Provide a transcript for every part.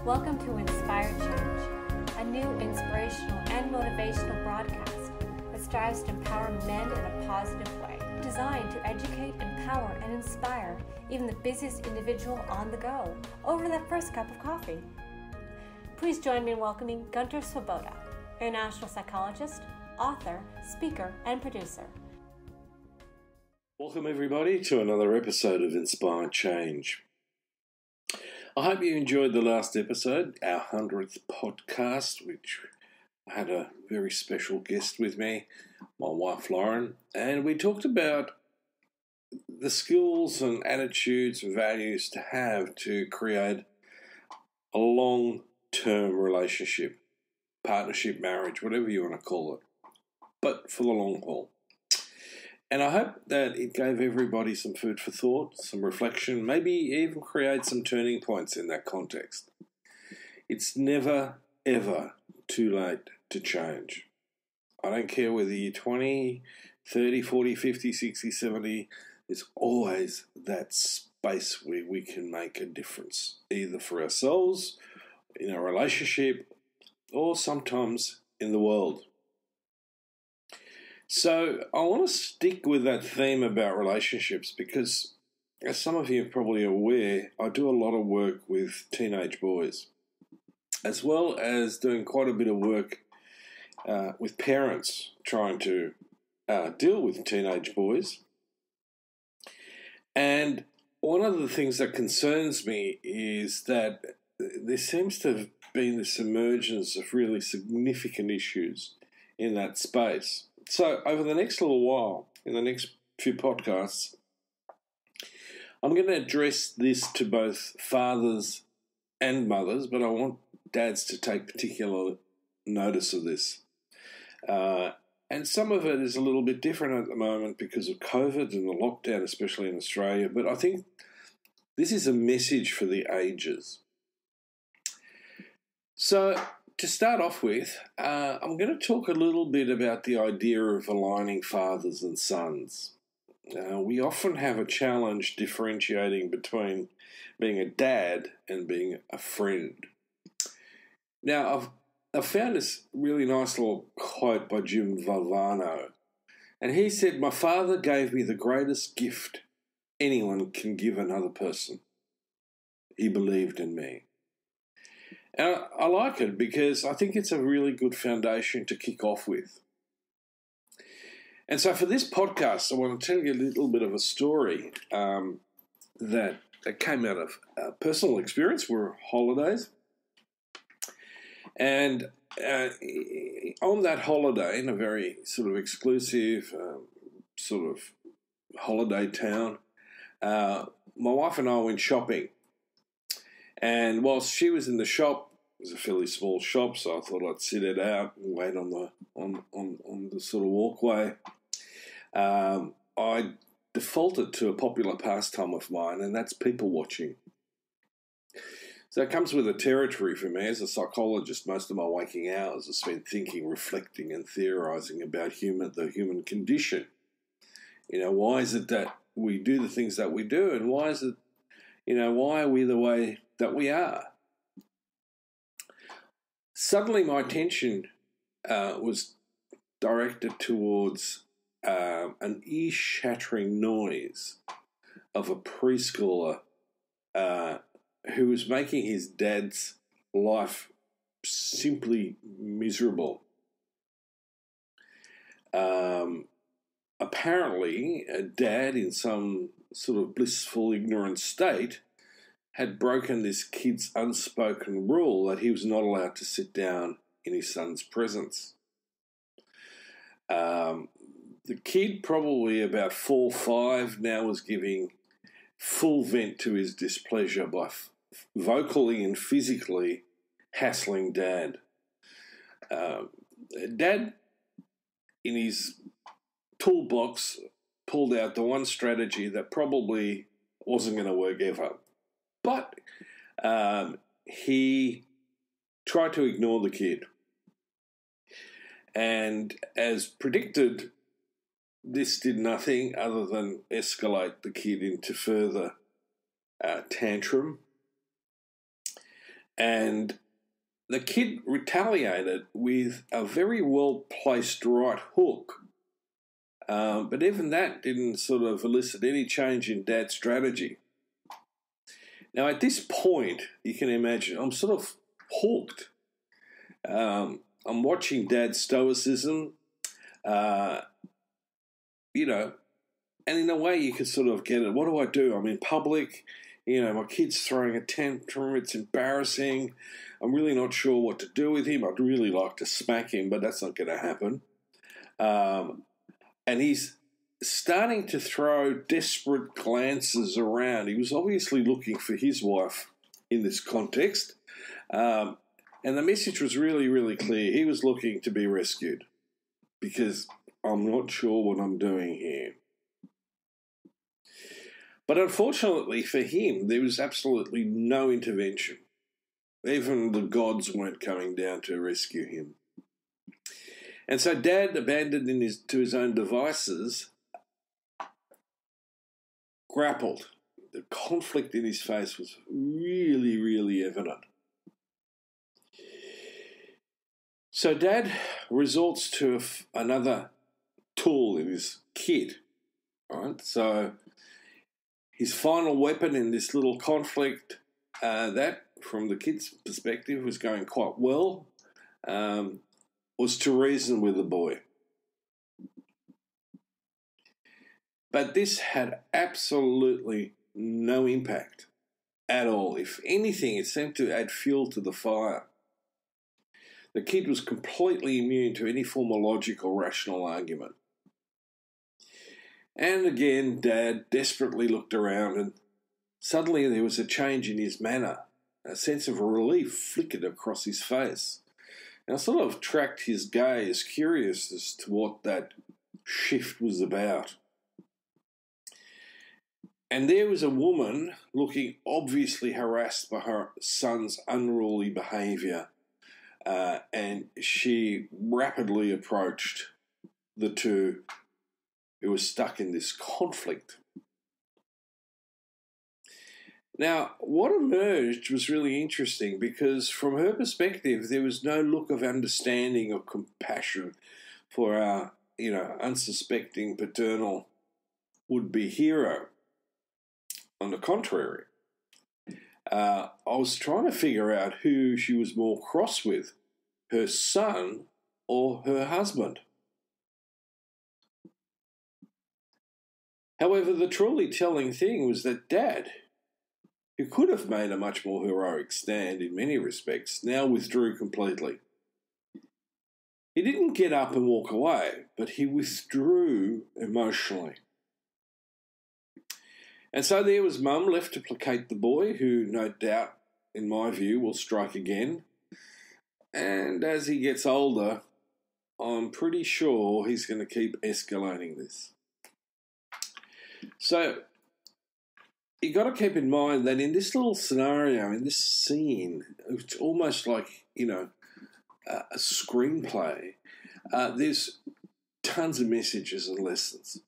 Welcome to Inspire Change, a new inspirational and motivational broadcast that strives to empower men in a positive way, designed to educate, empower, and inspire even the busiest individual on the go over that first cup of coffee. Please join me in welcoming Gunter Swoboda, international psychologist, author, speaker, and producer. Welcome everybody to another episode of Inspire Change. I hope you enjoyed the last episode, our 100th podcast, which had a very special guest with me, my wife Lauren, and we talked about the skills and attitudes and values to have to create a long-term relationship, partnership, marriage, whatever you want to call it, but for the long haul. And I hope that it gave everybody some food for thought, some reflection, maybe even create some turning points in that context. It's never, ever too late to change. I don't care whether you're 20, 30, 40, 50, 60, 70, there's always that space where we can make a difference, either for ourselves, in a relationship, or sometimes in the world. So I want to stick with that theme about relationships because, as some of you are probably aware, I do a lot of work with teenage boys, as well as doing quite a bit of work with parents trying to deal with teenage boys. And one of the things that concerns me is that there seems to have been this emergence of really significant issues in that space. So over the next little while, in the next few podcasts, I'm going to address this to both fathers and mothers, but I want dads to take particular notice of this. And some of it is a little bit different at the moment because of COVID and the lockdown, especially in Australia, but I think this is a message for the ages. So to start off with, I'm going to talk a little bit about the idea of aligning fathers and sons. We often have a challenge differentiating between being a dad and being a friend. Now, I've found this really nice little quote by Jim Valvano, and he said, "My father gave me the greatest gift anyone can give another person. He believed in me." And I like it because I think it's a really good foundation to kick off with. And so for this podcast, I want to tell you a little bit of a story that came out of personal experience. We're holidays. And on that holiday, in a very sort of exclusive sort of holiday town, my wife and I went shopping. And whilst she was in the shop, it was a fairly small shop, so I thought I'd sit it out and wait on the sort of walkway. I defaulted to a popular pastime of mine, and that's people watching. So it comes with a territory for me. As a psychologist, most of my waking hours are spent thinking, reflecting, and theorising about the human condition. You know, why is it that we do the things that we do, and why are we the way that we are? Suddenly my attention was directed towards an ear-shattering noise of a preschooler who was making his dad's life simply miserable. Apparently, a dad in some sort of blissful, ignorant state had broken this kid's unspoken rule that he was not allowed to sit down in his son's presence. The kid, probably about 4 or 5, now was giving full vent to his displeasure by vocally and physically hassling Dad. Dad, in his toolbox, pulled out the one strategy that probably wasn't going to work ever. But he tried to ignore the kid. And as predicted, this did nothing other than escalate the kid into further tantrum. And the kid retaliated with a very well-placed right hook. But even that didn't sort of elicit any change in Dad's strategy. Now, at this point, you can imagine, I'm sort of hooked. I'm watching Dad's stoicism, and in a way you could sort of get it. What do I do? I'm in public, my kid's throwing a tantrum, it's embarrassing. I'm really not sure what to do with him. I'd really like to smack him, but that's not going to happen. And he's starting to throw desperate glances around. He was obviously looking for his wife in this context. And the message was really, really clear. He was looking to be rescued because I'm not sure what I'm doing here. But unfortunately for him, there was absolutely no intervention. Even the gods weren't coming down to rescue him. And so Dad, abandoned to his own devices, grappled. The conflict in his face was really, really evident. So Dad resorts to another tool in his kit, right? So his final weapon in this little conflict, that, from the kid's perspective, was going quite well, was to reason with the boy. But this had absolutely no impact at all. If anything, it seemed to add fuel to the fire. The kid was completely immune to any form of logical, rational argument. And again, Dad desperately looked around, and suddenly there was a change in his manner. A sense of relief flickered across his face. And I sort of tracked his gaze, curious as to what that shift was about. And there was a woman looking obviously harassed by her son's unruly behaviour, and she rapidly approached the two who were stuck in this conflict. Now, what emerged was really interesting because from her perspective, there was no look of understanding or compassion for our, unsuspecting paternal would-be hero. On the contrary, I was trying to figure out who she was more cross with, her son or her husband. However, the truly telling thing was that Dad, who could have made a much more heroic stand in many respects, now withdrew completely. He didn't get up and walk away, but he withdrew emotionally. And so there was Mum left to placate the boy, who no doubt, in my view, will strike again. And as he gets older, I'm pretty sure he's going to keep escalating this. So you got to keep in mind that in this little scenario, in this scene, it's almost like, a screenplay. There's tons of messages and lessons.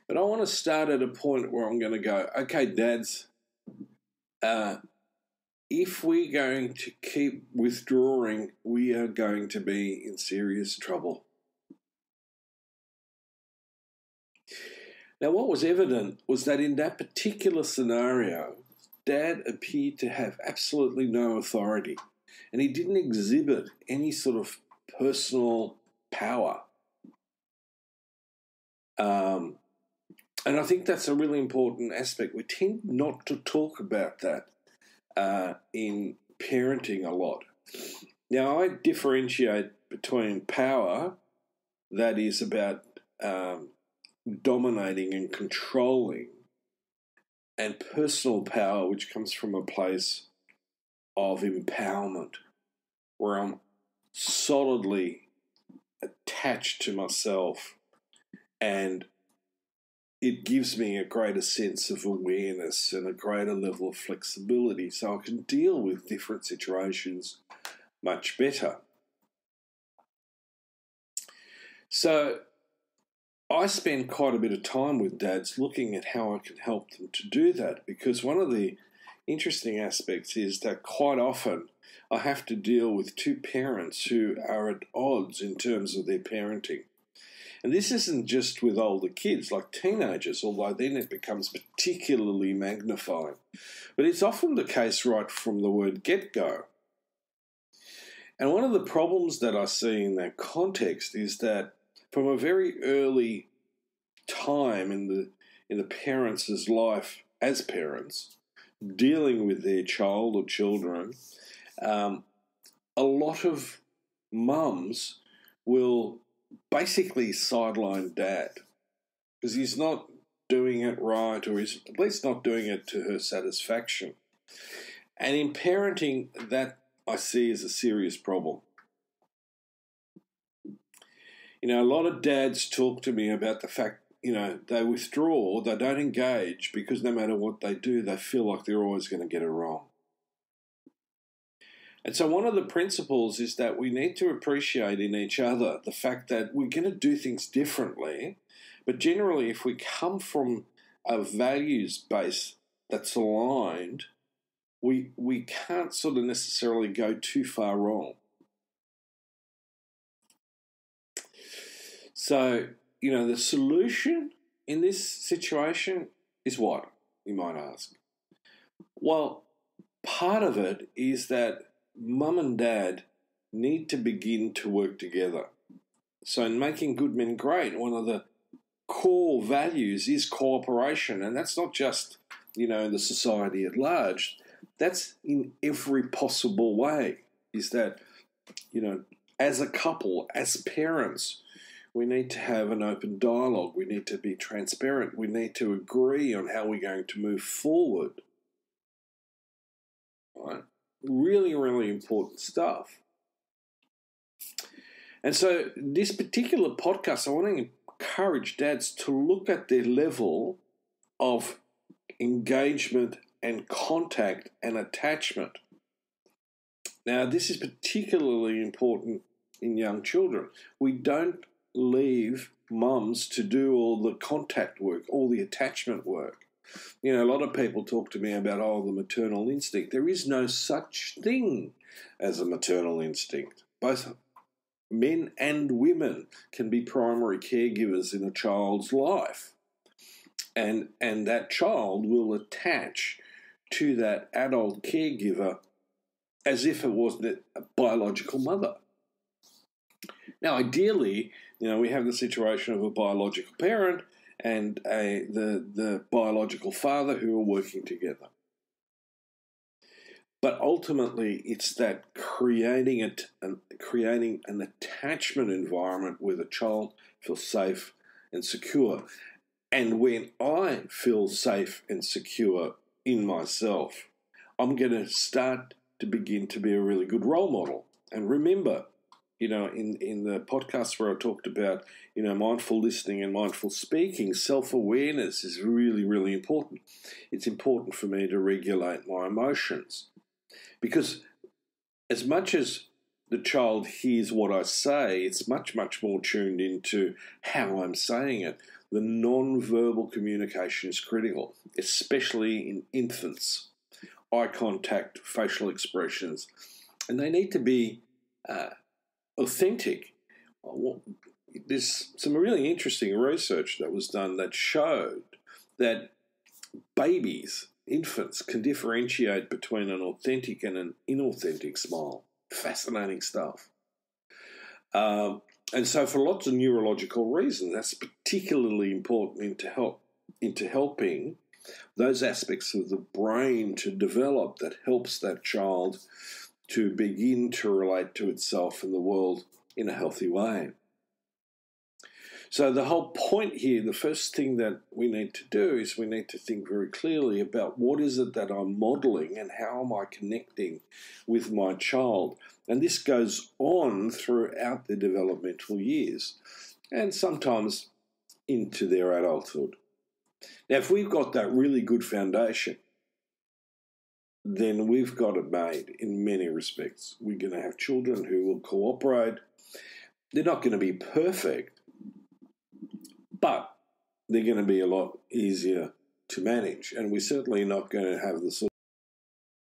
But I want to start at a point where I'm going to go, okay, dads, if we're going to keep withdrawing, we are going to be in serious trouble. Now, what was evident was that in that particular scenario, Dad appeared to have absolutely no authority, and he didn't exhibit any sort of personal power. And I think that's a really important aspect. We tend not to talk about that in parenting a lot. Now, I differentiate between power, that is about dominating and controlling, and personal power, which comes from a place of empowerment, where I'm solidly attached to myself, and it gives me a greater sense of awareness and a greater level of flexibility, so I can deal with different situations much better. So I spend quite a bit of time with dads looking at how I can help them to do that, because one of the interesting aspects is that quite often I have to deal with two parents who are at odds in terms of their parenting. And this isn't just with older kids, like teenagers, although then it becomes particularly magnifying. But it's often the case right from the word get-go. And one of the problems that I see in that context is that from a very early time in the parents' life as parents, dealing with their child or children, a lot of mums will basically sideline dad because he's not doing it right, or he's at least not doing it to her satisfaction. And in parenting, that I see as a serious problem. A lot of dads talk to me about the fact, they withdraw, they don't engage because no matter what they do, they feel like they're always going to get it wrong. And so one of the principles is that we need to appreciate in each other the fact that we're going to do things differently, but generally if we come from a values base that's aligned, we can't sort of necessarily go too far wrong. So, the solution in this situation is what, you might ask? Well, part of it is that mum and dad need to begin to work together. So in Making Good Men Great, one of the core values is cooperation, and that's not just, in the society at large. That's in every possible way, is that, as a couple, as parents, we need to have an open dialogue. We need to be transparent. We need to agree on how we're going to move forward. Right? Really, really important stuff. And so this particular podcast, I want to encourage dads to look at their level of engagement and contact and attachment. Now, this is particularly important in young children. We don't leave mums to do all the contact work, all the attachment work. A lot of people talk to me about, the maternal instinct. There is no such thing as a maternal instinct. Both men and women can be primary caregivers in a child's life. And that child will attach to that adult caregiver as if it was a biological mother. Now, ideally, we have the situation of a biological parent and the biological father who are working together. But ultimately, it's that creating an attachment environment where the child feels safe and secure. And when I feel safe and secure in myself, I'm going to start to begin to be a really good role model. And remember, in the podcast where I talked about, mindful listening and mindful speaking, self-awareness is really, really important. It's important for me to regulate my emotions. Because as much as the child hears what I say, it's much, much more tuned into how I'm saying it. The non-verbal communication is critical, especially in infants. Eye contact, facial expressions, and they need to be authentic. There's some really interesting research that was done that showed that infants can differentiate between an authentic and an inauthentic smile. Fascinating stuff. And so for lots of neurological reasons, that's particularly important into helping those aspects of the brain to develop that helps that child to begin to relate to itself and the world in a healthy way. So the whole point here, the first thing that we need to do is we need to think very clearly about what is it that I'm modelling and how am I connecting with my child. And this goes on throughout their developmental years and sometimes into their adulthood. Now, if we've got that really good foundation, then we've got it made in many respects. We're going to have children who will cooperate. They're not going to be perfect, but they're going to be a lot easier to manage. And we're certainly not going to have the sort